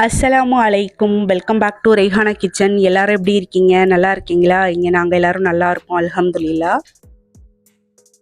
அஸ்ஸலாமு அலைக்கும். Welcome back to Raihana kitchen. எல்லாரும் எப்படி இருக்கீங்க? நல்லா இருக்கீங்களா? இங்கே நாங்கள் எல்லாரும் நல்லா இருக்கோம், அல்ஹம்துலில்லா.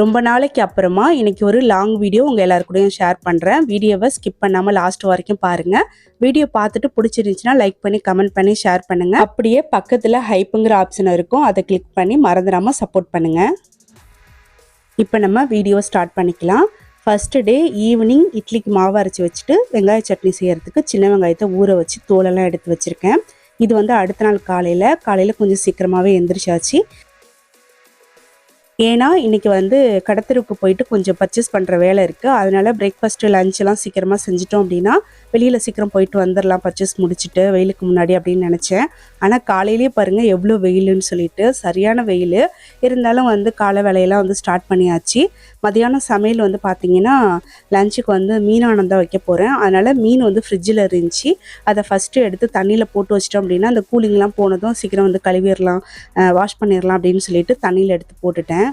ரொம்ப நாளைக்கு அப்புறமா இன்னைக்கு ஒரு லாங் வீடியோ உங்கள் எல்லாருக்கூடையும் ஷேர் பண்ணுறேன். வீடியோவை ஸ்கிப் பண்ணாமல் லாஸ்ட் வரைக்கும் பாருங்கள். வீடியோ பார்த்துட்டு பிடிச்சிருந்துச்சுன்னா லைக் பண்ணி கமெண்ட் பண்ணி ஷேர் பண்ணுங்கள். அப்படியே பக்கத்தில் ஹைப்புங்கிற ஆப்ஷன் இருக்கும், அதை கிளிக் பண்ணி மறந்துடாமல் சப்போர்ட் பண்ணுங்கள். இப்போ நம்ம வீடியோ ஸ்டார்ட் பண்ணிக்கலாம். ஃபஸ்ட்டு டே ஈவினிங் இட்லிக்கு மாவு அரைச்சி வச்சுட்டு வெங்காய சட்னி செய்கிறதுக்கு சின்ன வெங்காயத்தை ஊற வச்சு தோலெல்லாம் எடுத்து வச்சுருக்கேன். இது வந்து அடுத்த நாள் காலையில் கொஞ்சம் சீக்கிரமாகவே எந்திரிச்சாச்சு. ஏன்னா இன்றைக்கி வந்து கடத்தெருவுக்கு போயிட்டு கொஞ்சம் பர்ச்சேஸ் பண்ணுற வேலை இருக்குது. அதனால் பிரேக்ஃபாஸ்ட்டு லஞ்செல்லாம் சீக்கிரமாக செஞ்சிட்டோம் அப்படின்னா வெளியில் சீக்கிரம் போயிட்டு வந்துடலாம் பர்ச்சேஸ் முடிச்சுட்டு வெயிலுக்கு முன்னாடி அப்படின்னு நினச்சேன். ஆனால் காலையிலேயே பாருங்கள் எவ்வளோ வெயிலுன்னு சொல்லிட்டு, சரியான வெயில். இருந்தாலும் வந்து காலை வேலையெல்லாம் வந்து ஸ்டார்ட் பண்ணியாச்சு. மதியானம் சமையல் வந்து பார்த்திங்கன்னா லஞ்சுக்கு வந்து மீனானம் தான் வைக்க போகிறேன். அதனால் மீன் வந்து ஃப்ரிட்ஜில் இருந்துச்சு. அதை ஃபஸ்ட்டு எடுத்து தண்ணியில் போட்டு வச்சிட்டோம் அப்படின்னா அந்த கூலிங்லாம் போனதும் சீக்கிரம் வந்து கழுவிடலாம், வாஷ் பண்ணிடலாம் அப்படின்னு சொல்லிட்டு தண்ணியில் எடுத்து போட்டுட்டேன்.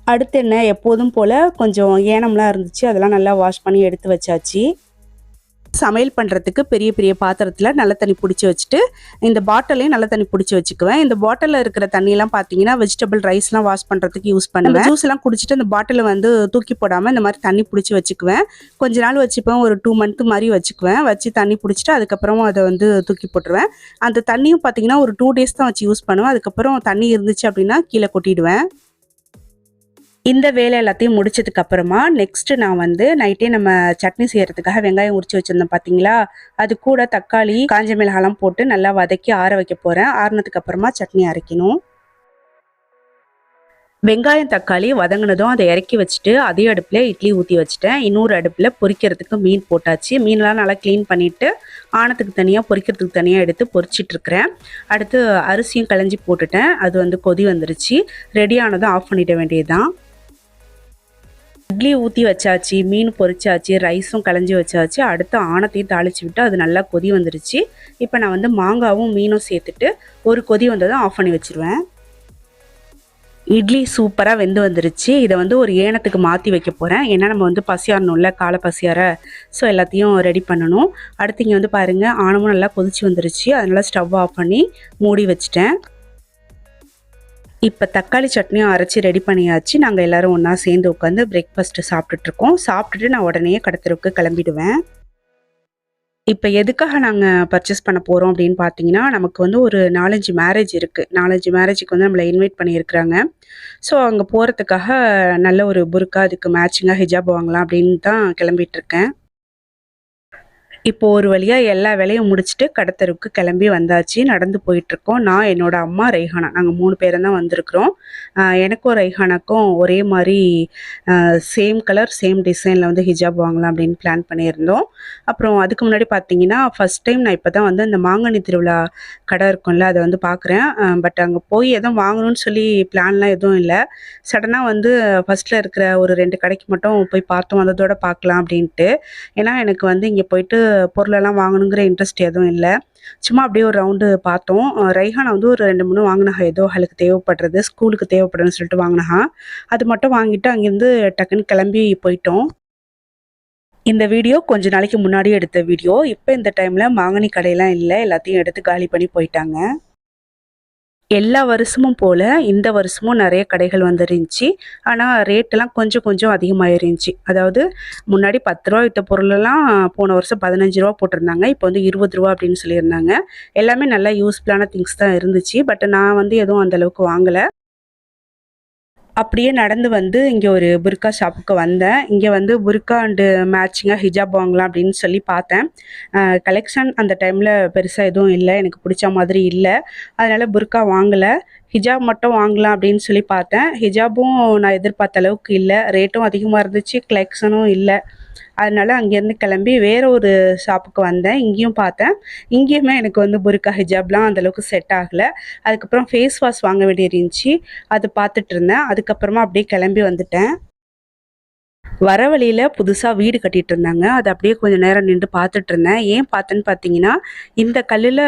அடுத்து என்ன, எப்போதும் போல் கொஞ்சம் ஏனம்லாம் இருந்துச்சு, அதெல்லாம் நல்லா வாஷ் பண்ணி எடுத்து வச்சாச்சு. சமையல் பண்ணுறதுக்கு பெரிய பெரிய பாத்திரத்தில் நல்ல தண்ணி பிடிச்சி வச்சுட்டு இந்த பாட்டிலையும் நல்ல தண்ணி பிடிச்சி வச்சுக்குவேன். இந்த பாட்டிலில் இருக்கிற தண்ணியெல்லாம் பார்த்தீங்கன்னா வெஜிடபிள் ரைஸ்லாம் வாஷ் பண்ணுறதுக்கு யூஸ் பண்ணுவேன். ஜூஸ்லாம் குடிச்சிட்டு அந்த பாட்டிலை வந்து தூக்கி போடாமல் இந்த மாதிரி தண்ணி பிடிச்சி வச்சுக்குவேன். கொஞ்ச நாள் வச்சுப்பேன், ஒரு 2 மந்த் மாதிரி வச்சுக்குவேன். வச்சு தண்ணி பிடிச்சிட்டு அதுக்கப்புறம் அதை வந்து தூக்கி போட்டுருவேன். அந்த தண்ணியும் பார்த்தீங்கன்னா ஒரு 2 டேஸ் தான் வச்சு யூஸ் பண்ணுவேன். அதுக்கப்புறம் தண்ணி இருந்துச்சு அப்படின்னா கீழே கொட்டிடுவேன். இந்த வேலை எல்லாத்தையும் முடிச்சதுக்கு அப்புறமா நெக்ஸ்ட் நான் வந்து நைட்டே நம்ம சட்னி செய்யறதுக்காக வெங்காயம் உரிச்சு வச்சிருந்தேன் பார்த்தீங்களா, அது கூட தக்காளி காஞ்ச மிளகாலாம் போட்டு நல்லா வதக்கி ஆற வைக்க போகிறேன். ஆறுனதுக்கு அப்புறமா சட்னி அரைக்கணும். வெங்காயம் தக்காளி வதங்கினதும் அதை இறக்கி வச்சுட்டு அதே அடுப்பில் இட்லி ஊற்றி வச்சுட்டேன். இன்னொரு அடுப்பில் பொரிக்கிறதுக்கு மீன் போட்டாச்சு. மீன்லாம் நல்லா க்ளீன் பண்ணிவிட்டு ஆனத்துக்கு தனியாக பொரிக்கிறதுக்கு தனியாக எடுத்து பொரிச்சிட்ருக்கிறேன். அடுத்து அரிசியும் களைஞ்சி போட்டுட்டேன். அது வந்து கொதி வந்துருச்சு. ரெடி ஆனதும் ஆஃப் பண்ணிட வேண்டியதுதான். இட்லி ஊற்றி வச்சாச்சு, மீன் பொரிச்சாச்சு, ரைஸும் களைஞ்சி வச்சாச்சு. அடுத்து ஆனத்தையும் தாளித்து விட்டு அது நல்லா கொதி வந்துருச்சு. இப்போ நான் வந்து மாங்காவும் மீனும் சேர்த்துட்டு ஒரு கொதி வந்ததும் ஆஃப் பண்ணி வச்சுருவேன். இட்லி சூப்பராக வெந்து வந்துருச்சு. இதை வந்து ஒரு ஏனத்துக்கு மாற்றி வைக்க போகிறேன். ஏன்னா நம்ம வந்து பசியாரணும்ல, காலை பசியார. ஸோ எல்லாத்தையும் ரெடி பண்ணணும். அடுத்து இங்கே வந்து பாருங்கள் ஆனமும் நல்லா கொதிச்சு வந்துருச்சு. அதனால் ஸ்டவ் ஆஃப் பண்ணி மூடி வச்சுட்டேன். இப்போ தக்காளி சட்னியும் அரைச்சி ரெடி பண்ணியாச்சு. நாங்கள் எல்லோரும் ஒன்றா சேர்ந்து உட்காந்து பிரேக்ஃபாஸ்ட்டு சாப்பிட்டுட்ருக்கோம். சாப்பிட்டுட்டு நான் உடனே கடத்தெருவுக்கு கிளம்பிடுவேன். இப்போ எதுக்காக நாங்கள் பர்ச்சேஸ் பண்ண போகிறோம் அப்படின்னு பார்த்தீங்கன்னா, நமக்கு வந்து ஒரு 4-5 மேரேஜ் இருக்குது. 4-5 மேரேஜுக்கு வந்து நம்மளை இன்வைட் பண்ணியிருக்கிறாங்க. ஸோ அங்கே போகிறதுக்காக நல்ல ஒரு புர்கா, அதுக்கு மேட்சிங்காக ஹிஜாப் வாங்கலாம் அப்படின்னு தான் கிளம்பிகிட்ருக்கேன். இப்போ ஒரு வழியாக எல்லா வேலையும் முடிச்சுட்டு கடத்தெருவுக்கு கிளம்பி வந்தாச்சு. நடந்து போயிட்டுருக்கோம். நான், என்னோடய அம்மா, ரெய்ஹானா, நாங்கள் 3 பேரும் தான் வந்திருக்கிறோம். எனக்கும் ரெய்ஹானாக்கும் ஒரே மாதிரி சேம் கலர் சேம் டிசைனில் வந்து ஹிஜாப் வாங்கலாம் அப்படின்னு பிளான் பண்ணியிருந்தோம். அப்புறம் அதுக்கு முன்னாடி பார்த்தீங்கன்னா ஃபஸ்ட் டைம் நான் இப்போ தான் வந்து இந்த மாங்கனி திருவிழா கடை இருக்கும்ல அதை வந்து பார்க்குறேன். பட் அங்கே போய் எதுவும் வாங்கணும்னு சொல்லி பிளான்லாம் எதுவும் இல்லை. சடனாக வந்து ஃபஸ்ட்டில் இருக்கிற ஒரு 2 கடைக்கு மட்டும் போய் பார்த்தோம், அதோட பார்க்கலாம் அப்படின்ட்டு. ஏன்னா எனக்கு வந்து இங்கே போயிட்டு பொருளெல்லாம் வாங்கணுங்கிற இன்ட்ரெஸ்ட் எதுவும் இல்லை. சும்மா அப்படியே ஒரு ரவுண்டு பார்த்தோம். ரெய்ஹானா வந்து ஒரு 2-3 வாங்கினாங்க. ஏதோ அவளுக்கு தேவைப்படுறது, ஸ்கூலுக்கு தேவைப்படுதுன்னு சொல்லிட்டு வாங்கினாங்க. அது மட்டும் வாங்கிட்டு அங்கேருந்து டக்குன்னு கிளம்பி போயிட்டோம். இந்த வீடியோ கொஞ்ச நாளைக்கு முன்னாடி எடுத்த வீடியோ. இப்போ இந்த டைமில் மாங்கனி கடையெல்லாம் இல்லை, எல்லாத்தையும் எடுத்து காலி பண்ணி போயிட்டாங்க. எல்லா வருஷமும் போல் இந்த வருஷமும் நிறைய கடைகள் வந்துருந்துச்சு. ஆனால் ரேட்டெல்லாம் கொஞ்சம் கொஞ்சம் அதிகமாகிருந்துச்சு. அதாவது முன்னாடி 10 ரூபா விற்ற பொருளெல்லாம் போன வருஷம் 15 ரூபா போட்டிருந்தாங்க. இப்போ வந்து 20 ரூபா அப்படின்னு சொல்லியிருந்தாங்க. எல்லாமே நல்லா யூஸ்ஃபுல்லான திங்ஸ் தான் இருந்துச்சு. பட் நான் வந்து எதுவும் அந்தளவுக்கு வாங்கலை. அப்படியே நடந்து வந்து இங்கே ஒரு புர்கா ஷாப்புக்கு வந்தேன். இங்கே வந்து புர்கா அண்டு மேட்சிங்காக ஹிஜாப் வாங்கலாம் அப்படின்னு சொல்லி பார்த்தேன். கலெக்ஷன் அந்த டைமில் பெருசாக எதுவும் இல்லை, எனக்கு பிடிச்ச மாதிரி இல்லை. அதனால் புர்கா வாங்கலை. ஹிஜாப் மட்டும் வாங்கலாம் அப்படின்னு சொல்லி பார்த்தேன். ஹிஜாபும் நான் எதிர்பார்த்த அளவுக்கு இல்லை, ரேட்டும் அதிகமாக இருந்துச்சு, கலெக்ஷனும் இல்லை. அதனால் அங்கேருந்து கிளம்பி வேறு ஒரு ஷாப்புக்கு வந்தேன். இங்கேயும் பார்த்தேன். இங்கேயுமே எனக்கு வந்து புர்கா ஹிஜாப்லாம் அந்தளவுக்கு செட் ஆகலை. அதுக்கப்புறம் ஃபேஸ் வாஷ் வாங்க வேண்டியது இருந்துச்சு, அது பார்த்துட்டு இருந்தேன். அதுக்கப்புறமா அப்படியே கிளம்பி வந்துட்டேன். வர வழியில புதுசா வீடு கட்டிட்டு இருந்தாங்க. அது அப்படியே கொஞ்சம் நேரம் நின்று பார்த்துட்டு இருந்தேன். ஏன் பார்த்தேன்னு பார்த்தீங்கன்னா, இந்த கல்லுல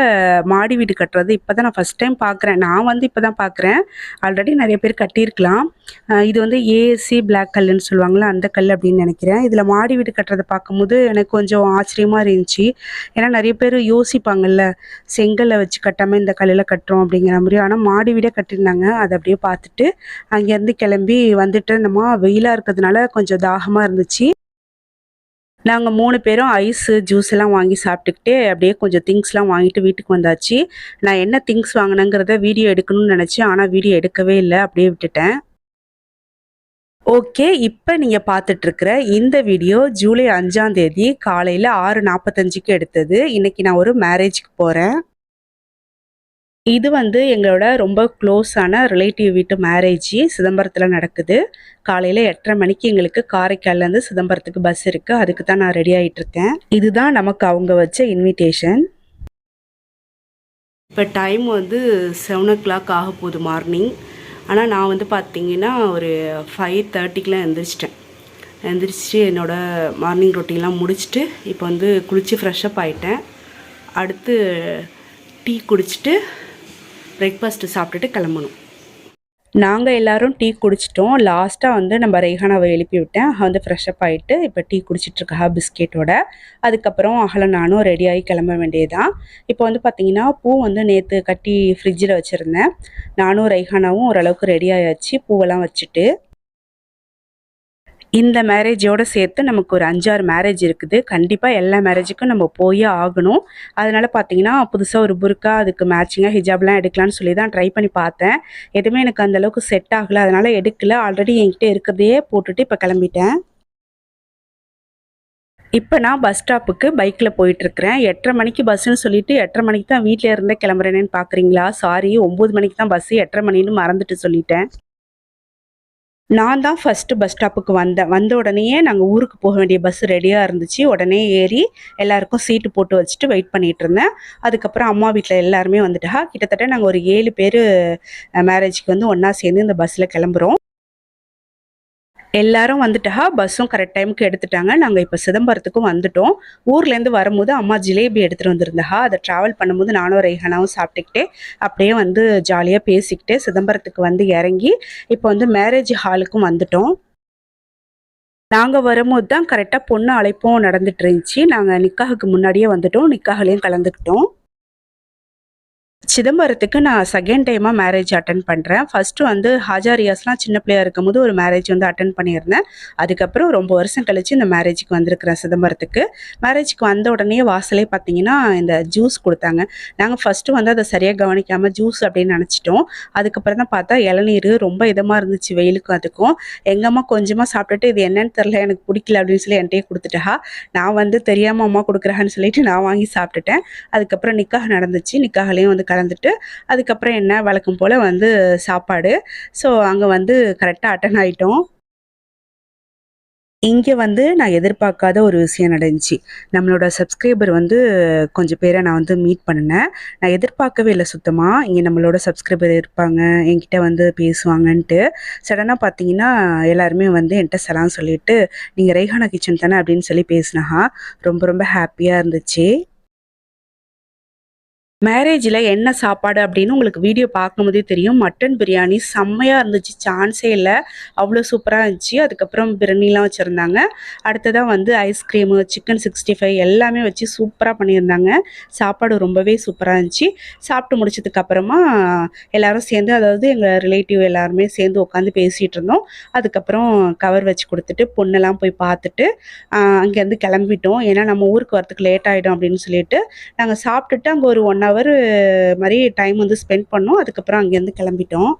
மாடி வீடு கட்டுறது இப்ப தான் நான் ஃபர்ஸ்ட் டைம் பார்க்குறேன். நான் வந்து இப்ப தான் பார்க்குறேன். ஆல்ரெடி நெறைய பேர் கட்டியிருக்கலாம். இது வந்து ஏஎஸ்சி பிளாக் கல்லுன்னு சொல்லுவாங்கல்ல, அந்த கல் அப்படின்னு நெனைக்கிறேன். இதுல மாடி வீடு கட்டுறத பார்க்கும்போது எனக்கு கொஞ்சம் ஆச்சரியமா இருந்துச்சு. ஏன்னா நெறைய பேர் யோசிப்பாங்கல்ல, செங்கல்ல வச்சு கட்டாம இந்த கல்லுல கட்டுறோம் அப்படிங்கிற மாரி. ஆனா மாடி வீடே கட்டியிருந்தாங்க. அத அப்படியே பார்த்துட்டு, அங்கேருந்து கிளம்பி வந்துட்டு இருந்தோமா, வெயிலா இருக்கிறதுனால கொஞ்சம் தாகமா இருந்துச்சு. நாங்க 3 பேரும் ஐஸு, ஜூஸ் எல்லாம் வாங்கி சாப்பிட்டுக்கிட்டே, அப்படியே கொஞ்சம் திங்ஸ்லாம் வாங்கிட்டு வீட்டுக்கு வந்தாச்சு. நான் என்ன திங்ஸ் வாங்குனேங்கிறத வீடியோ எடுக்கணும்னு நெனச்சேன். ஆனா வீடியோ எடுக்கவே இல்ல. அப்படியே விட்டுட்டேன். ஓகே. இப்ப நீங்க பார்த்துட்டு இருக்கிற இந்த வீடியோ ஜூலை 5ஆம் தேதி காலையில 6:45க்கு எடுத்தது. இன்னைக்கு நான் ஒரு மேரேஜ்க்கு போறேன். இது வந்து எங்களோட ரொம்ப க்ளோஸான ரிலேட்டிவ் வீட்டு மேரேஜ் சிதம்பரத்துல நடக்குது. காலையில 8:30 மணிக்கு எங்களுக்கு காரைக்கால்லேருந்து சிதம்பரத்துக்கு பஸ் இருக்கு. அதுக்கு தான் நான் ரெடி ஆயிட்டு இருக்கேன். இதுதான் நமக்கு அவங்க வச்ச இன்விடேஷன். இப்போ டைம் வந்து 7:00 ஆக போகுது மார்னிங். ஆனால் நான் வந்து பார்த்தீங்கன்னா ஒரு 5:30க்குலாம் எந்திரிச்சிட்டேன். எந்திரிச்சு என்னோடய மார்னிங் ரொட்டீன்லாம் முடிச்சுட்டு இப்போ வந்து குளித்து ஃப்ரெஷ்அப் ஆகிட்டேன். அடுத்து டீ குடிச்சிட்டு பிரேக்ஃபாஸ்ட்டு சாப்பிட்டுட்டு கிளம்பணும். நாங்கள் எல்லாரும் டீ குடிச்சிட்டோம். லாஸ்ட்டாக வந்து நம்ம ரெய்ஹானாவை எழுப்பி விட்டேன். வந்து ஃப்ரெஷ்அப் ஆகிட்டு இப்போ டீ குடிச்சிட்ருக்கா பிஸ்கெட்டோட. அதுக்கப்புறம் அகல நானும் ரெடியாகி கிளம்ப வேண்டியதுதான். இப்போ வந்து பார்த்திங்கன்னா பூ வந்து நேற்று கட்டி ஃப்ரிட்ஜில் வச்சுருந்தேன். நானும் ரெய்ஹானாவும் ஓரளவுக்கு ரெடி ஆயாச்சு பூவெல்லாம் வச்சுட்டு. இந்த மேரேஜோட சேர்த்து நமக்கு ஒரு 5, 6 மேரேஜ் இருக்குது. கண்டிப்பா எல்லா மேரேஜுக்கும் நம்ம போயே ஆகணும். அதனால பார்த்தீங்கன்னா, புதுசா ஒரு புர்கா அதுக்கு மேட்சிங்கா ஹிஜாப்லாம் எடுக்கலான்னு சொல்லி தான் ட்ரை பண்ணி பார்த்தேன். எதுவுமே எனக்கு அந்த அளவுக்கு செட் ஆகல. அதனால எடுக்கல. ஆல்ரெடி என்கிட்ட இருக்கிறதையே போட்டுட்டு இப்ப கிளம்பிட்டேன். இப்ப நான் பஸ் ஸ்டாப்புக்கு பைக்ல போயிட்டுருக்கிறேன். 8:30 மணிக்கு பஸ்ஸுன்னு சொல்லிட்டு 8:30 மணிக்கு தான் வீட்ல இருந்தே கிளம்புறேனேன்னு பார்க்குறீங்களா? சாரி 9 மணிக்கு தான் பஸ்ஸு 8:30 மணின்னு மறந்துட்டு சொல்லிட்டேன். நான் தான் ஃபர்ஸ்ட்டு பஸ் ஸ்டாப்புக்கு வந்தேன். வந்த உடனேயே நாங்க ஊருக்கு போக வேண்டிய பஸ் ரெடியா இருந்துச்சு. உடனே ஏறி எல்லாருக்கும் சீட்டு போட்டு வச்சுட்டு வெயிட் பண்ணிட்டுருந்தேன். அதுக்கப்புறம் அம்மா வீட்ல எல்லாருமே வந்துட்டா. கிட்டத்தட்ட நாங்க ஒரு 7 பேரு மேரேஜ்க்கு வந்து ஒண்ணா சேர்ந்து இந்த பஸ்ல கிளம்புறோம். எல்லாரும் வந்துட்டா. பஸ்ஸும் கரெக்ட் டைமுக்கு எடுத்துட்டாங்க. நாங்க இப்ப சிதம்பரத்துக்கும் வந்துட்டோம். ஊர்லேருந்து வரும்போது அம்மா ஜிலேபி எடுத்துட்டு வந்திருந்தா. அத ட்ராவல் பண்ணும்போது நானும் ரெய்ஹானாவும் சாப்பிட்டுக்கிட்டே, அப்படியே வந்து ஜாலியா பேசிக்கிட்டே சிதம்பரத்துக்கு வந்து இறங்கி, இப்போ வந்து மேரேஜ் ஹாலுக்கும் வந்துட்டோம். நாங்க வரும்போது தான் கரெக்ட்டா பொண்ணு அழைப்பும் நடந்துட்டு இருந்துச்சு. நாங்க நிக்காஹுக்கு முன்னாடியே வந்துட்டோம். நிக்காஹ்லயும் கலந்துக்கிட்டோம். சிதம்பரத்துக்கு நான் செகண்ட் டைமா மேரேஜ் அட்டெண்ட் பண்றேன். ஃபர்ஸ்ட்டு வந்து ஹாஜா ரியாஸ்லாம் சின்ன பிள்ளையா இருக்கும்போது ஒரு மேரேஜ் வந்து அட்டெண்ட் பண்ணியிருந்தேன். அதுக்கப்புறம் ரொம்ப வருஷம் கழிச்சு இந்த மேரேஜுக்கு வந்திருக்கிறேன் சிதம்பரத்துக்கு. மேரேஜுக்கு வந்த உடனே வாசலே பார்த்தீங்கன்னா, இந்த ஜூஸ் குடுத்தாங்க. நாங்க ஃபர்ஸ்ட்டு வந்து அத சரியா கவனிக்காம ஜூஸ் அப்படின்னு நெனச்சுட்டோம். அதுக்கப்புறம் தான் பார்த்தா இளநீரு ரொம்ப இதமா இருந்துச்சு வெயிலுக்கும் அதுக்கும். எங்க அம்மா கொஞ்சமா சாப்பிட்டுட்டு, "இது என்னன்னு தெரியல எனக்கு புடிக்கல" அப்படின்னு சொல்லி என்ட்டயே குடுத்துட்டா. நான் வந்து தெரியாம அம்மா குடுக்குறாங்கன்னு சொல்லிட்டு நான் வாங்கி சாப்பிட்டுட்டேன். அதுக்கப்புறம் நிக்காஹ் நடந்துச்சு. நிக்காஹ்லயும் வந்து கலந்துட்டு, அதுக்கப்புறம் என்ன வழக்கம் போல வந்து சாப்பாடு. ஸோ அங்க வந்து கரெக்ட்டா அட்டெண்ட் ஆயிட்டோம். இங்க வந்து நான் எதிர்பார்க்காத ஒரு விஷயம் நடந்துச்சு. நம்மளோட சப்ஸ்கிரைபர் வந்து கொஞ்சம் பேர நான் வந்து மீட் பண்ணுனேன். நான் எதிர்பார்க்கவே இல்ல சுத்தமா. இங்க நம்மளோட சப்ஸ்கிரைபர் இருப்பாங்க, என்கிட்ட வந்து பேசுவாங்கன்ட்டு. சடனா பார்த்தீங்கன்னா, எல்லாருமே வந்து என்ட்ட சலாம் சொல்லிட்டு, "நீங்க ரெய்ஹானா கிச்சன் தானே?" அப்படின்னு சொல்லி பேசினஹா. ரொம்ப ரொம்ப ஹேப்பியா இருந்துச்சு. மேரேஜ்ல என்ன சாப்பாடு அப்படின்னு உங்களுக்கு வீடியோ பார்க்கும்போதே தெரியும். மட்டன் பிரியாணி செம்மையா இருந்துச்சு. சான்ஸே இல்ல. அவ்ளோ சூப்பரா இருந்துச்சு. அதுக்கப்புறம் பிரியாணிலாம் வச்சிருந்தாங்க. அடுத்ததா வந்து ஐஸ்கிரீமு, சிக்கன் 65 எல்லாமே வச்சு சூப்பரா பண்ணியிருந்தாங்க. சாப்பாடு ரொம்பவே சூப்பரா இருந்துச்சு. சாப்பிட்டு முடிச்சதுக்கு அப்புறமா எல்லாரும் சேர்ந்து அதாவது எங்க ரிலேட்டிவ் எல்லாருமே சேர்ந்து உட்காந்து பேசிட்டு இருந்தோம். அதுக்கப்புறம் கவர் வச்சு குடுத்துட்டு பொண்ணெல்லாம் போய் பார்த்துட்டு, அங்கேருந்து கிளம்பிட்டோம். ஏன்னா நம்ம ஊருக்கு வரதுக்கு லேட் ஆயிடும் அப்படின்னு சொல்லிட்டு, நாங்க சாப்பிட்டுட்டு அங்க ஒரு 1 ஹவர் மாரி டைம் வந்து ஸ்பெண்ட் பண்ணோம். அதுக்கப்புறம் அங்கேருந்து கிளம்பிட்டோம்.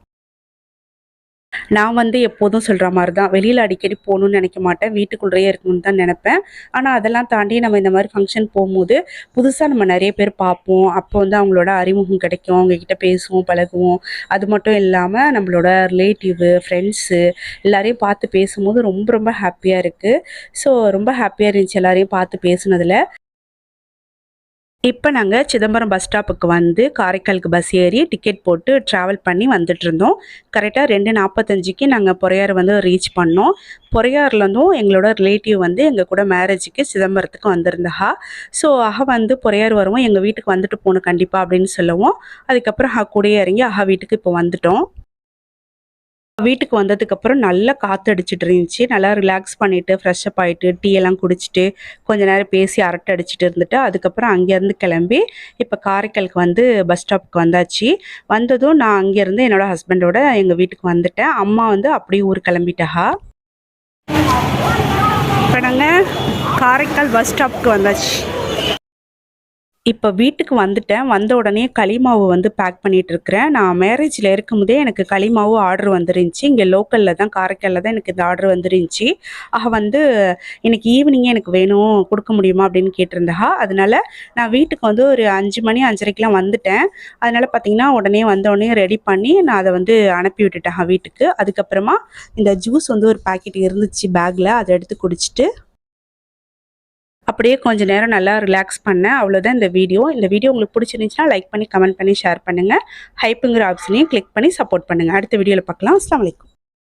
நான் வந்து எப்போதும் சொல்ற மாரி தான். வெளியில அடிக்கடி போணும்னு நெனைக்க மாட்டேன். வீட்டுக்குள்ளேயே இருக்கணும்னு தான் நெனைப்பேன். ஆனா, அதெல்லாம் தாண்டி நம்ம இந்த மாரி ஃபங்ஷன் போம்போது, புதுசா நம்ம நெறைய பேர் பார்ப்போம். அப்போ வந்து அவங்களோட அறிமுகம் கிடைக்கும். அவங்க கிட்ட பேசுவோம், பழகுவோம். அது மட்டும் இல்லாம நம்மளோட ரிலேட்டிவு, ஃப்ரெண்ட்ஸு எல்லாரையும் பார்த்து பேசும்போது ரொம்ப ரொம்ப ஹேப்பியா இருக்கு. ஸோ ரொம்ப ஹேப்பியா இருந்துச்சு எல்லாரையும் பார்த்து பேசுனதுல. இப்போ நாங்கள் சிதம்பரம் பஸ் ஸ்டாப்புக்கு வந்து காரைக்காலுக்கு பஸ் ஏறி டிக்கெட் போட்டு ட்ராவல் பண்ணி வந்துட்டு இருந்தோம். கரெக்டாக 2:45க்கு நாங்கள் பொறையார் வந்து ரீச் பண்ணோம். பொறையார்லேருந்தும் எங்களோட ரிலேட்டிவ் வந்து எங்கள் கூட மேரேஜுக்கு சிதம்பரத்துக்கு வந்திருந்தா. ஸோ வந்து பொறையார் வருவோம், எங்கள் வீட்டுக்கு வந்துட்டு போகணும் கண்டிப்பாக அப்படின்னு சொல்லவும், அதுக்கப்புறம் கூடயே இறங்கி வீட்டுக்கு இப்போ வந்துட்டோம். வீட்டுக்கு வந்ததுக்கப்புறம் நல்லா காற்றடிச்சிட்டு இருந்துச்சு. நல்லா ரிலாக்ஸ் பண்ணிவிட்டு ஃப்ரெஷ்அப் ஆகிட்டு டீ எல்லாம் குடிச்சிட்டு கொஞ்ச நேரம் பேசி அரட்டை அடிச்சுட்டு இருந்துட்டு அதுக்கப்புறம் அங்கேருந்து கிளம்பி இப்போ காரைக்காலுக்கு வந்து பஸ் ஸ்டாப்புக்கு வந்தாச்சு. வந்ததும் நான் அங்கேருந்து என்னோடய ஹஸ்பண்டோட எங்கள் வீட்டுக்கு வந்துட்டேன். அம்மா வந்து அப்படியே ஊர் கிளம்பிட்டா. இப்போ நாங்கள் காரைக்கால் பஸ் ஸ்டாப்புக்கு வந்தாச்சு. இப்போ வீட்டுக்கு வந்துட்டேன். வந்த உடனே களி மாவு வந்து பேக் பண்ணிட்டு இருக்கிறேன். நான் மேரேஜில் இருக்கும்போதே எனக்கு களி மாவு ஆர்டர் வந்துருந்துச்சு. இங்கே லோக்கலில் தான் காரைக்காலில் தான் எனக்கு இந்த ஆர்டர் வந்துருந்துச்சு. வந்து இன்னைக்கு ஈவினிங்கே எனக்கு வேணும், கொடுக்க முடியுமா அப்படின்னு கேட்டிருந்தா. அதனால நான் வீட்டுக்கு வந்து ஒரு 5 மணி 5:30க்கெலாம் வந்துட்டேன். அதனால பார்த்தீங்கன்னா உடனே வந்தோடனே ரெடி பண்ணி நான் அதை வந்து அனுப்பி விட்டுட்டேன் வீட்டுக்கு. அதுக்கப்புறமா இந்த ஜூஸ் வந்து ஒரு பாக்கெட் இருந்துச்சு பேக்கில், அதை எடுத்து குடிச்சிட்டு அப்படியே கொஞ்ச நேரம் நல்லா ரிலாக்ஸ் பண்ணேன். அவ்வளோதான் இந்த வீடியோ. இந்த வீடியோ உங்களுக்கு பிடிச்சிருந்துச்சுன்னா லைக் பண்ணி, கமெண்ட் பண்ணி, ஷேர் பண்ணுங்கள். ஹைப்புங்கிற ஆப்ஷனையும் கிளிக் பண்ணி சப்போர்ட் பண்ணுங்கள். அடுத்த வீடியோவில் பார்க்கலாம். அஸ்ஸலாமு அலைக்கும்.